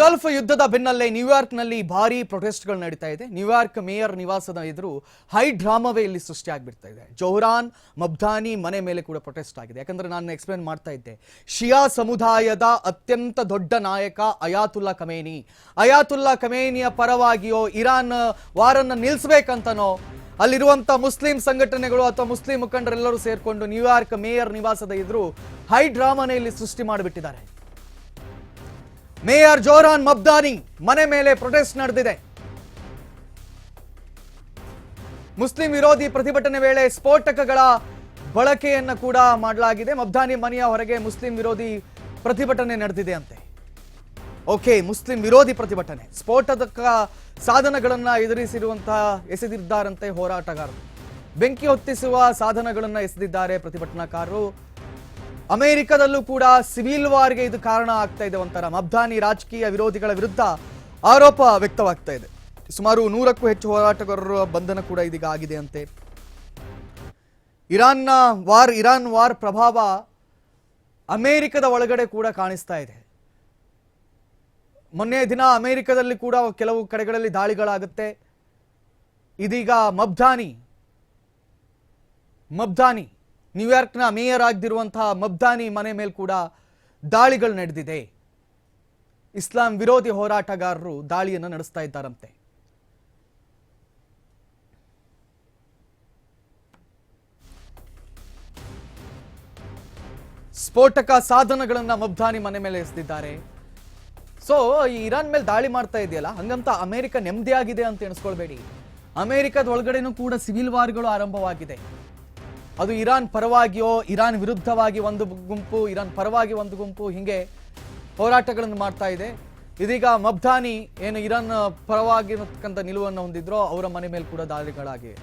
Gulf ಯುದ್ಧದ ಬೆನ್ನಲ್ಲೇ ನ್ಯೂಯಾರ್ಕ್ನಲ್ಲಿ ಭಾರೀ ಪ್ರೊಟೆಸ್ಟ್ಗಳು ನಡೀತಾ ಇದೆ. ನ್ಯೂಯಾರ್ಕ್ ಮೇಯರ್ ನಿವಾಸದ ಎದುರು ಹೈ ಡ್ರಾಮಾವೇ ಇಲ್ಲಿ ಸೃಷ್ಟಿಯಾಗ್ಬಿಡ್ತಾ ಇದೆ. ಜೋಹ್ರಾನ್ ಮಬ್ದಾನಿ ಮನೆ ಮೇಲೆ ಕೂಡ ಪ್ರೊಟೆಸ್ಟ್ ಆಗಿದೆ. ಯಾಕಂದ್ರೆ ನಾನು ಎಕ್ಸ್ಪ್ಲೇನ್ ಮಾಡ್ತಾ ಇದ್ದೆ, ಶಿಯಾ ಸಮುದಾಯದ ಅತ್ಯಂತ ದೊಡ್ಡ ನಾಯಕ ಅಯಾತುಲ್ಲಾ ಖಮೇನಿಯ ಪರವಾಗಿಯೋ ಇರಾನ್ ವಾರನ್ನ ನಿಲ್ಲಿಸಬೇಕಂತನೋ ಅಲ್ಲಿರುವಂತ ಮುಸ್ಲಿಂ ಸಂಘಟನೆಗಳು ಅಥವಾ ಮುಸ್ಲಿಂ ಮುಖಂಡರೆಲ್ಲರೂ ಸೇರ್ಕೊಂಡು ನ್ಯೂಯಾರ್ಕ್ ಮೇಯರ್ ನಿವಾಸದ ಎದುರು ಹೈ ಡ್ರಾಮಾನೇ ಇಲ್ಲಿ ಸೃಷ್ಟಿ ಮಾಡಿಬಿಟ್ಟಿದ್ದಾರೆ. ಮೇಯರ್ ಜೋಹ್ರಾನ್ ಮಬ್ದಾನಿ ಮನೆ ಮೇಲೆ ಪ್ರೊಟೆಸ್ಟ್ ನಡೆದಿದೆ. ಮುಸ್ಲಿಂ ವಿರೋಧಿ ಪ್ರತಿಭಟನೆ ವೇಳೆ ಸ್ಫೋಟಕಗಳ ಬಳಕೆಯನ್ನ ಕೂಡ ಮಾಡಲಾಗಿದೆ. ಮಬ್ದಾನಿ ಮನೆಯ ಹೊರಗೆ ಮುಸ್ಲಿಂ ವಿರೋಧಿ ಪ್ರತಿಭಟನೆ ನಡೆದಿದೆ ಅಂತೆ. ಓಕೆ, ಮುಸ್ಲಿಂ ವಿರೋಧಿ ಪ್ರತಿಭಟನೆ, ಸ್ಫೋಟಕ ಸಾಧನಗಳನ್ನ ಎಸೆದಿದ್ದಾರಂತೆ ಹೋರಾಟಗಾರರು. ಬೆಂಕಿ ಹೊತ್ತಿಸುವ ಸಾಧನಗಳನ್ನ ಎಸೆದಿದ್ದಾರೆ ಪ್ರತಿಭಟನಾಕಾರರು. ಅಮೆರಿಕದಲ್ಲೂ ಕೂಡ ಸಿವಿಲ್ ವಾರ್ಗೆ ಇದು ಕಾರಣ ಆಗ್ತಾ ಇದೆ. ಒಂಥರ ಮಬ್ದಾನಿ ರಾಜಕೀಯ ವಿರೋಧಿಗಳ ವಿರುದ್ಧ ಆರೋಪ ವ್ಯಕ್ತವಾಗ್ತಾ ಇದೆ. ಸುಮಾರು 100ಕ್ಕೂ ಹೆಚ್ಚು ಹೋರಾಟಗಾರರ ಬಂಧನ ಕೂಡ ಇದೀಗ ಆಗಿದೆ ಅಂತೆ. ಇರಾನ್ ವಾರ್ ಪ್ರಭಾವ ಅಮೆರಿಕದ ಒಳಗಡೆ ಕೂಡ ಕಾಣಿಸ್ತಾ ಇದೆ. ಮೊನ್ನೆ ದಿನ ಅಮೆರಿಕದಲ್ಲಿ ಕೂಡ ಕೆಲವು ಕಡೆಗಳಲ್ಲಿ ದಾಳಿಗಳಾಗುತ್ತೆ. ಇದೀಗ ಮಬ್ದಾನಿ ನ್ಯೂಯಾರ್ಕ್ನ ಮೇಯರ್ ಆಗಿರುವಂತಹ ಮಬ್ದಾನಿ ಮನೆ ಮೇಲೆ ಕೂಡ ದಾಳಿಗಳು ನಡೆದಿದೆ. ಇಸ್ಲಾಂ ವಿರೋಧಿ ಹೋರಾಟಗಾರರು ದಾಳಿಯನ್ನು ನಡೆಸ್ತಾ ಇದ್ದಾರಂತೆ. ಸ್ಫೋಟಕ ಸಾಧನಗಳನ್ನ ಮಬ್ದಾನಿ ಮನೆ ಮೇಲೆ ಎಸೆದಿದ್ದಾರೆ. ಸೊ ಈ ಇರಾನ್ ಮೇಲೆ ದಾಳಿ ಮಾಡ್ತಾ ಇದೆಯಲ್ಲ, ಹಂಗಂತ ಅಮೆರಿಕ ನೆಮ್ಮದಿಯಾಗಿದೆ ಅಂತ ಎಣಿಸ್ಕೊಳ್ಬೇಡಿ. ಅಮೆರಿಕದ ಒಳಗಡೆನೂ ಕೂಡ ಸಿವಿಲ್ ವಾರ್ಗಳು ಆರಂಭವಾಗಿದೆ. ಅದು ಇರಾನ್ ಪರವಾಗಿಯೋ ಇರಾನ್ ವಿರುದ್ಧವಾಗಿ ಒಂದು ಗುಂಪು, ಇರಾನ್ ಪರವಾಗಿ ಒಂದು ಗುಂಪು, ಹಿಂಗೆ ಹೋರಾಟಗಳನ್ನು ಮಾಡ್ತಾ ಇದೆ. ಇದೀಗ ಮಬ್ದಾನಿ ಏನು ಇರಾನ್ ಪರವಾಗಿರತಕ್ಕಂಥ ನಿಲುವನ್ನು ಹೊಂದಿದ್ರೋ ಅವರ ಮನೆ ಮೇಲೆ ಕೂಡ ದಾಳಿಗಳಾಗಿವೆ.